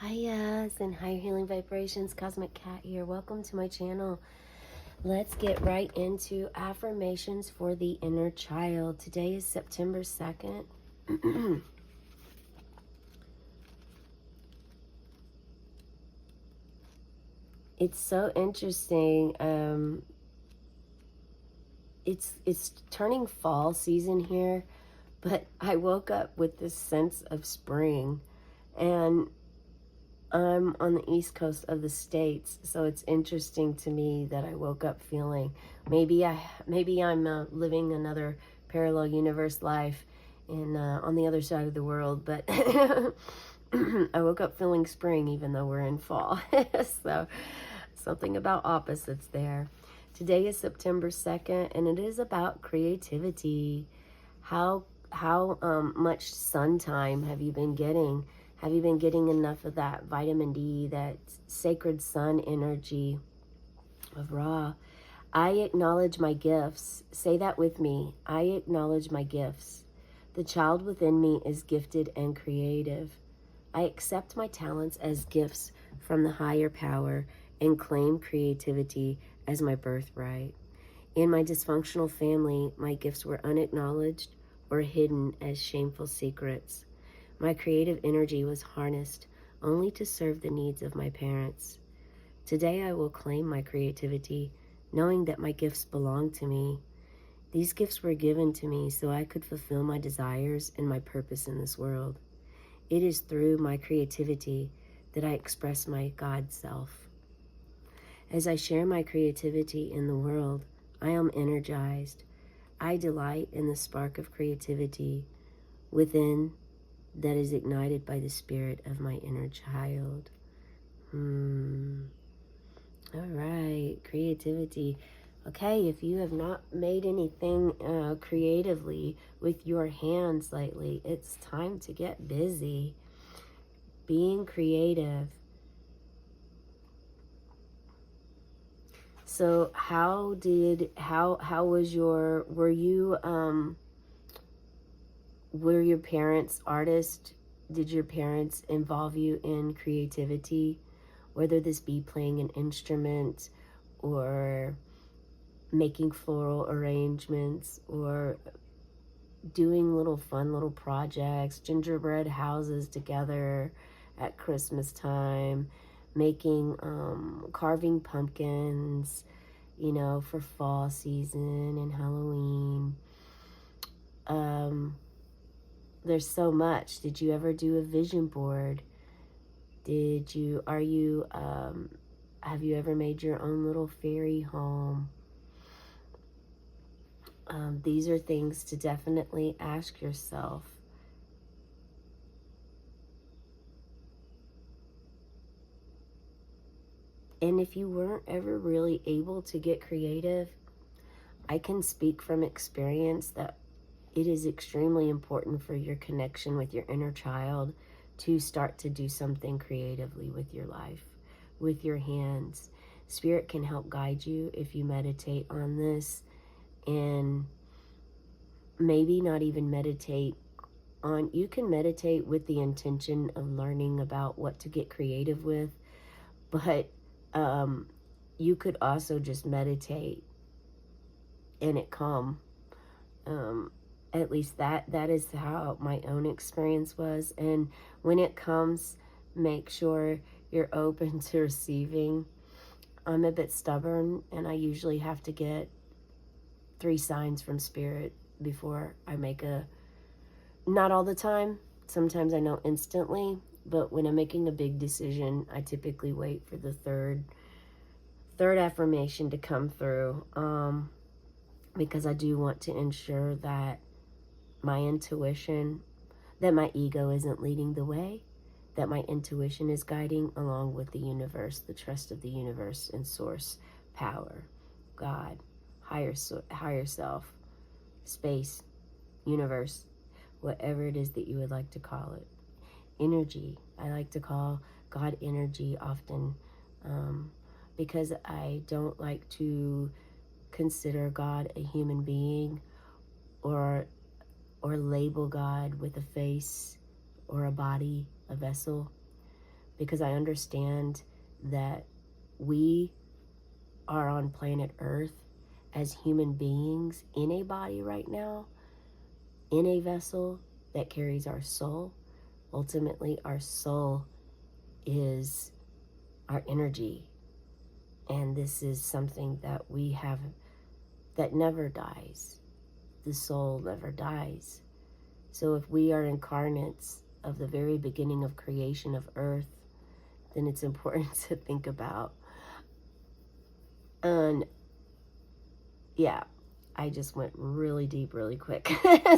Hiya, and higher healing vibrations. Cosmic Cat here. Welcome to my channel. Let's get right into affirmations for the inner child. Today is September 2nd. It's so interesting. It's turning fall season here, but I woke up with this sense of spring, and I'm on the east coast of the States, so it's interesting to me that I woke up feeling maybe I'm living another parallel universe life in on the other side of the world, but I woke up feeling spring even though we're in fall. So something about opposites there. Today is September 2nd, and it is about creativity. How much sun time have you been getting? Have you been getting enough of that vitamin D, that sacred sun energy of Ra? I acknowledge my gifts. Say that with me. I acknowledge my gifts. The child within me is gifted and creative. I accept my talents as gifts from the higher power and claim creativity as my birthright. In my dysfunctional family, my gifts were unacknowledged or hidden as shameful secrets. My creative energy was harnessed only to serve the needs of my parents. Today I will claim my creativity, knowing that my gifts belong to me. These gifts were given to me so I could fulfill my desires and my purpose in this world. It is through my creativity that I express my God self. As I share my creativity in the world, I am energized. I delight in the spark of creativity within that is ignited by the spirit of my inner child. All right, creativity. Okay, if you have not made anything creatively with your hands lately, it's time to get busy. Being creative. So how was your, were your parents artists? Did your parents involve you in creativity? Whether this be playing an instrument or making floral arrangements or doing fun little projects, gingerbread houses together at Christmas time, making, carving pumpkins, for fall season and Halloween. There's so much. Did you ever do a vision board? Have you ever made your own little fairy home? These are things to definitely ask yourself. And if you weren't ever really able to get creative, I can speak from experience that it is extremely important for your connection with your inner child to start to do something creatively with your life, with your hands. Spirit can help guide you if you meditate on this, and maybe not even meditate on, you can meditate with the intention of learning about what to get creative with, but you could also just meditate and it come. At least that is how my own experience was. And when it comes, make sure you're open to receiving. I'm a bit stubborn, and I usually have to get 3 signs from Spirit before I make not all the time. Sometimes I know instantly, but when I'm making a big decision, I typically wait for the third affirmation to come through, because I do want to ensure that my intuition, that my ego isn't leading the way, that my intuition is guiding along with the universe, the trust of the universe and source power, God, higher self, space, universe, whatever it is that you would like to call it. Energy. I like to call God energy often, because I don't like to consider God a human being or label God with a face or a body, a vessel, because I understand that we are on planet Earth as human beings in a body right now, in a vessel that carries our soul. Ultimately, our soul is our energy. And this is something that we have that never dies. The soul never dies. So if we are incarnates of the very beginning of creation of Earth, then it's important to think about. And yeah, I just went really deep really quick.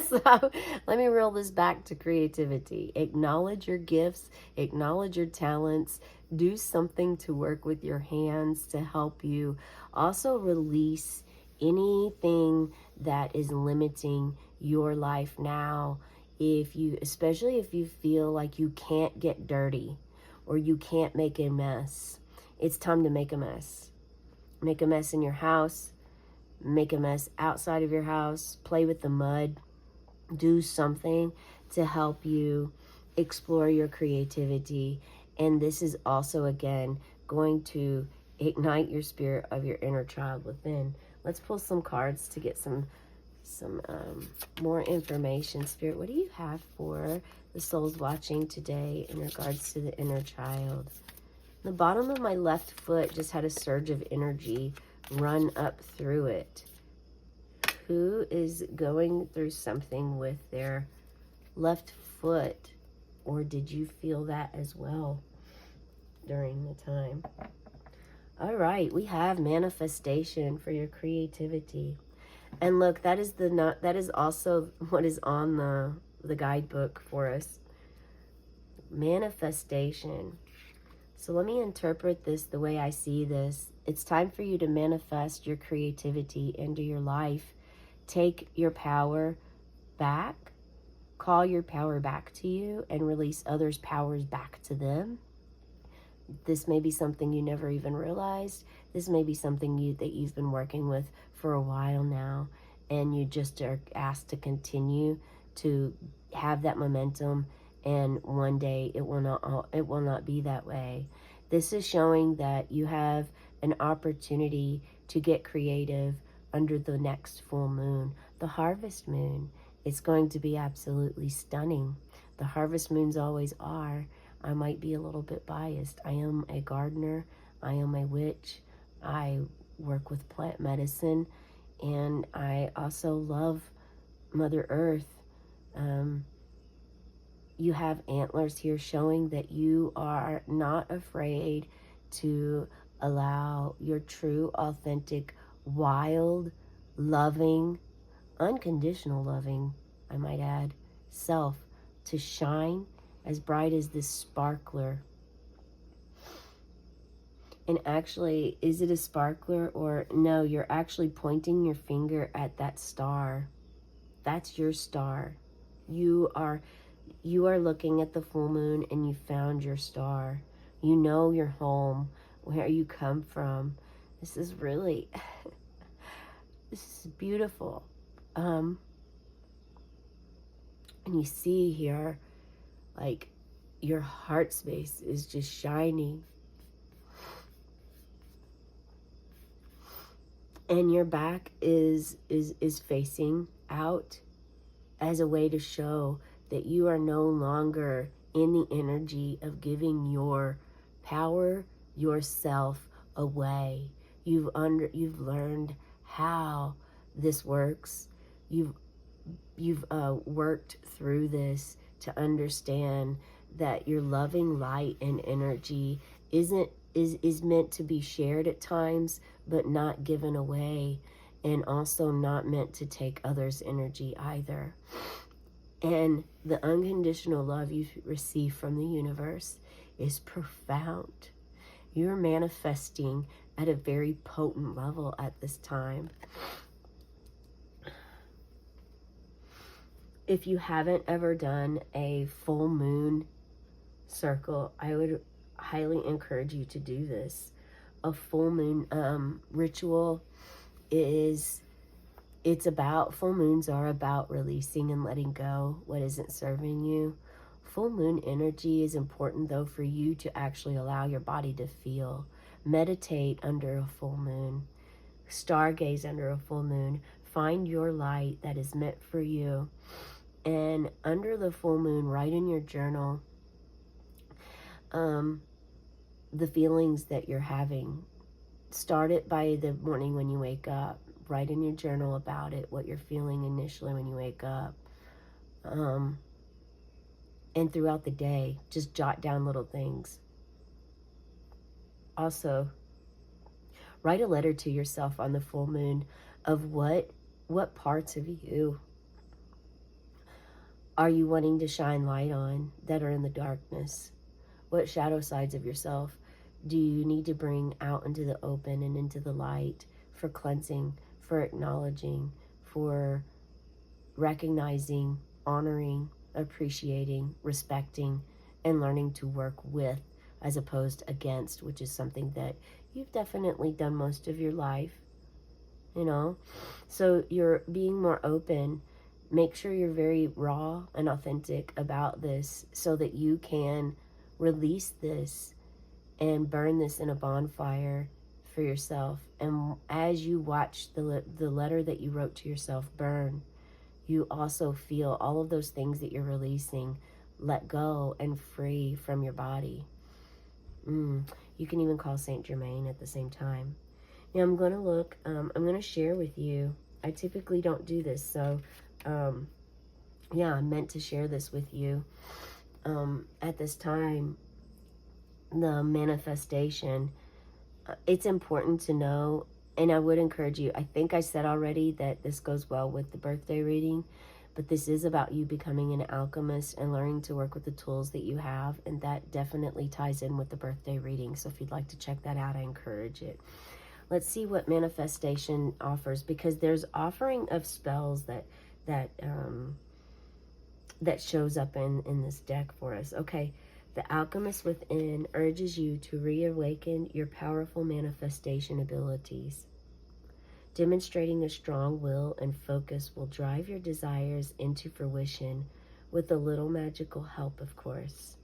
So let me reel this back to creativity. Acknowledge your gifts, acknowledge your talents, do something to work with your hands to help you. Also release anything that is limiting your life now. Especially if you feel like you can't get dirty or you can't make a mess, it's time to make a mess. Make a mess in your house. Make a mess outside of your house, play with the mud, do something to help you explore your creativity. And this is also, again, going to ignite your spirit of your inner child within. Let's pull some cards to get some more information. Spirit, what do you have for the souls watching today in regards to the inner child? The bottom of my left foot just had a surge of energy run up through it. Who is going through something with their left foot? Or did you feel that as well during the time? All right, we have manifestation for your creativity. And look, that is also what is on the guidebook for us. Manifestation. So let me interpret this the way I see this. It's time for you to manifest your creativity into your life. Take your power back. Call your power back to you and release others' powers back to them. This may be something you never even realized. This may be something that you've been working with for a while now, and you just are asked to continue to have that momentum, and one day it will not be that way. This is showing that you have an opportunity to get creative under the next full moon, the harvest moon. It's going to be absolutely stunning. The harvest moons always are. I might be a little bit biased. I am a gardener. I am a witch. I work with plant medicine, and I also love Mother Earth. You have antlers here showing that you are not afraid to allow your true, authentic, wild, loving, unconditional loving, I might add, self to shine as bright as this sparkler. And actually, is it a sparkler or no? You're actually pointing your finger at that star. That's your star. You are looking at the full moon and you found your star. You know your home, where you come from. This is really, this is beautiful. And you see here, like, your heart space is just shining. And your back is facing out as a way to show that you are no longer in the energy of giving your power, yourself away. You've learned how this works. You've worked through this to understand that your loving light and energy is meant to be shared at times, but not given away, and also not meant to take others' energy either. And the unconditional love you receive from the universe is profound. You're manifesting at a very potent level at this time. If you haven't ever done a full moon circle, I would highly encourage you to do this. A full moon ritual full moons are about releasing and letting go what isn't serving you. Full moon energy is important, though, for you to actually allow your body to feel. Meditate under a full moon. Stargaze under a full moon. Find your light that is meant for you. And under the full moon, write in your journal the feelings that you're having. Start it by the morning when you wake up. Write in your journal about it, what you're feeling initially when you wake up. And throughout the day, just jot down little things. Also, write a letter to yourself on the full moon of what parts of you are you wanting to shine light on that are in the darkness? What shadow sides of yourself do you need to bring out into the open and into the light for cleansing, for acknowledging, for recognizing, honoring, appreciating, respecting, and learning to work with as opposed against, which is something that you've definitely done most of your life, you know? So you're being more open. Make sure you're very raw and authentic about this so that you can release this and burn this in a bonfire for yourself. And as you watch the letter that you wrote to yourself burn, you also feel all of those things that you're releasing let go and free from your body. You can even call Saint Germain at the same time. Now I'm going to look, I'm going to share with you. I typically don't do this, so yeah, I meant to share this with you. At this time, the manifestation, it's important to know, and I would encourage you, I think I said already that this goes well with the birthday reading, but this is about you becoming an alchemist and learning to work with the tools that you have, and that definitely ties in with the birthday reading. So if you'd like to check that out, I encourage it. Let's see what manifestation offers, because there's offering of spells that shows up in this deck for us. Okay, the alchemist within urges you to reawaken your powerful manifestation abilities. Demonstrating a strong will and focus will drive your desires into fruition with a little magical help, of course.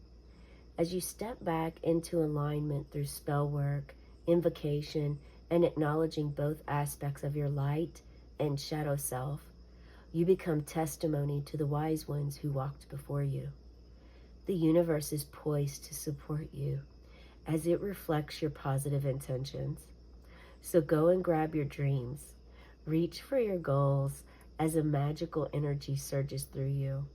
As you step back into alignment through spell work, invocation, and acknowledging both aspects of your light and shadow self, you become testimony to the wise ones who walked before you. The universe is poised to support you as it reflects your positive intentions. So go and grab your dreams. Reach for your goals as a magical energy surges through you.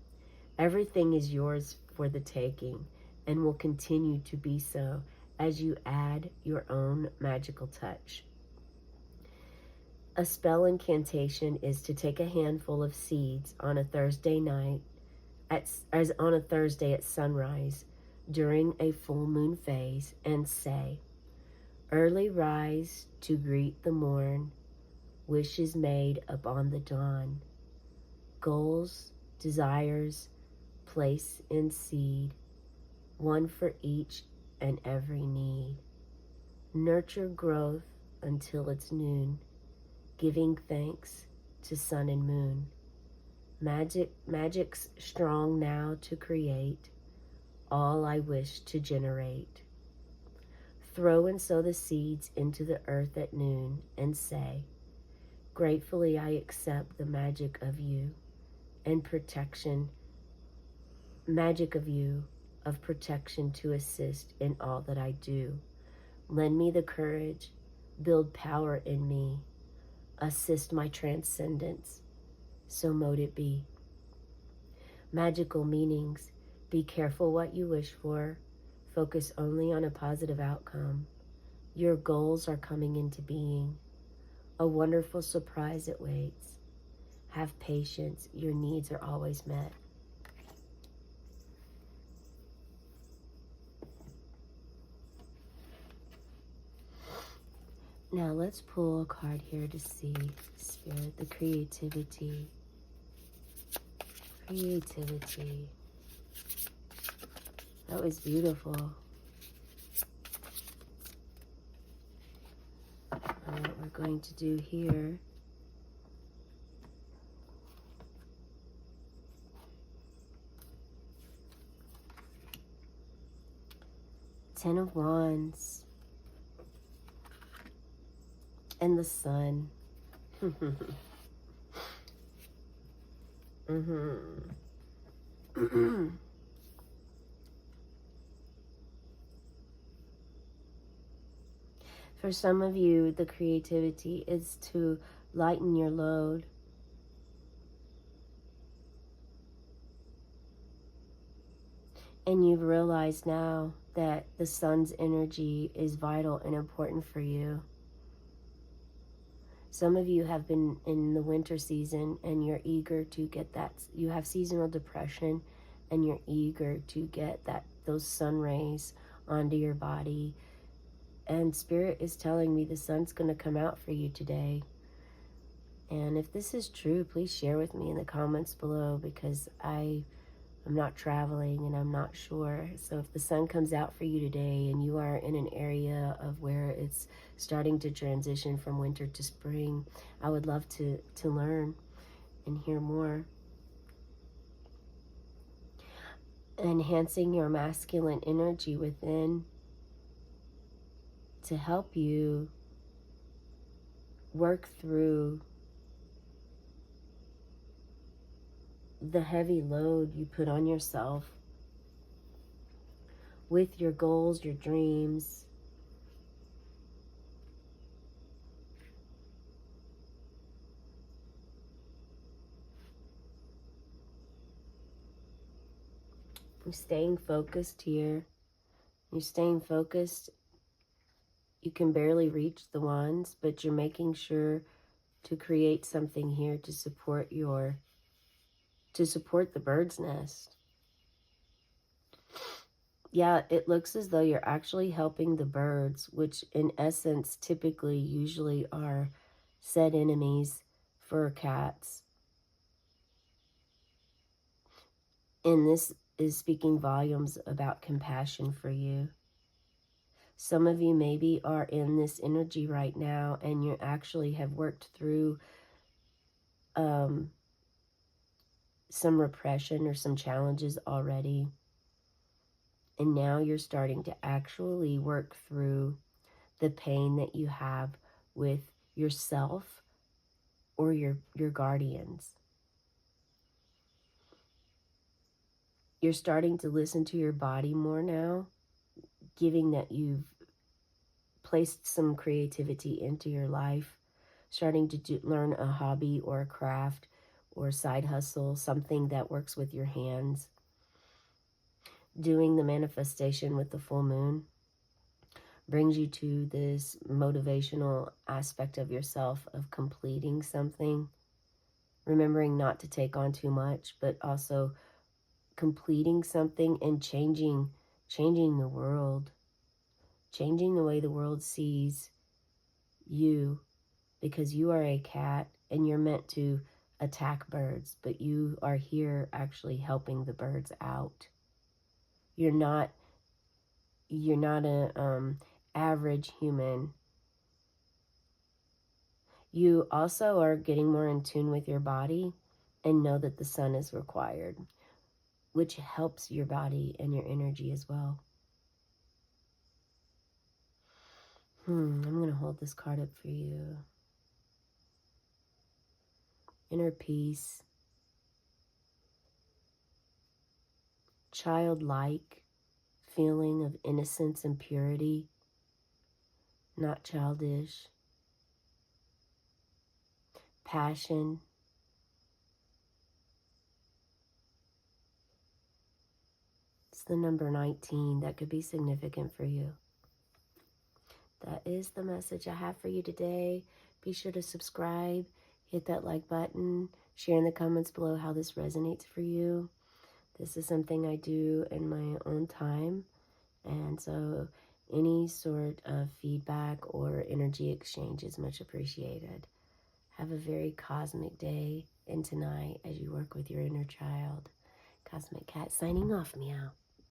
Everything is yours for the taking and will continue to be so as you add your own magical touch. A spell incantation is to take a handful of seeds on a Thursday night, on a Thursday at sunrise during a full moon phase, and say, "Early rise to greet the morn, wishes made upon the dawn, goals, desires, place in seed, one for each and every need. Nurture growth until it's noon, giving thanks to sun and moon. Magic's strong now to create all I wish to generate. Throw and sow the seeds into the earth at noon and say, gratefully I accept the magic of you and protection, magic of you, of protection to assist in all that I do. Lend me the courage, build power in me, assist my transcendence, so mote it be." Magical meanings: be careful what you wish for, focus only on a positive outcome. Your goals are coming into being. A wonderful surprise awaits. Have patience, your needs are always met. Now let's pull a card here to see, Spirit, the creativity. Creativity. That was beautiful. What we're going to do here Ten of Wands. And the Sun. For some of you, the creativity is to lighten your load. And you've realized now that the sun's energy is vital and important for you. Some of you have been in the winter season and you're eager to get that. You have seasonal depression and you're eager to get those sun rays onto your body. And Spirit is telling me the sun's going to come out for you today. And if this is true, please share with me in the comments below, because I'm not traveling and I'm not sure. So if the sun comes out for you today and you are in an area of where it's starting to transition from winter to spring, I would love to learn and hear more. Enhancing your masculine energy within to help you work through the heavy load you put on yourself with your goals, your dreams. You're staying focused here. You're staying focused. You can barely reach the wands, but you're making sure to create something here to support the bird's nest. Yeah, it looks as though you're actually helping the birds, which in essence typically usually are said enemies for cats. And this is speaking volumes about compassion for you. Some of you maybe are in this energy right now and you actually have worked through some repression or some challenges already. And now you're starting to actually work through the pain that you have with yourself or your guardians. You're starting to listen to your body more now, giving that you've placed some creativity into your life, starting to learn a hobby or a craft or a side hustle, something that works with your hands. Doing the manifestation with the full moon brings you to this motivational aspect of yourself of completing something, remembering not to take on too much, but also completing something and changing the world, changing the way the world sees you, because you are a cat and you're meant to attack birds, but you are here actually helping the birds out. You're not a average human. You also are getting more in tune with your body and know that the sun is required, which helps your body and your energy as well. I'm going to hold this card up for you. Inner peace. Childlike feeling of innocence and purity. Not childish. Passion. It's the number 19. That could be significant for you. That is the message I have for you today. Be sure to subscribe, hit that like button, share in the comments below how this resonates for you. This is something I do in my own time, and so any sort of feedback or energy exchange is much appreciated. Have a very cosmic day and tonight as you work with your inner child. Cosmic Cat signing off, meow.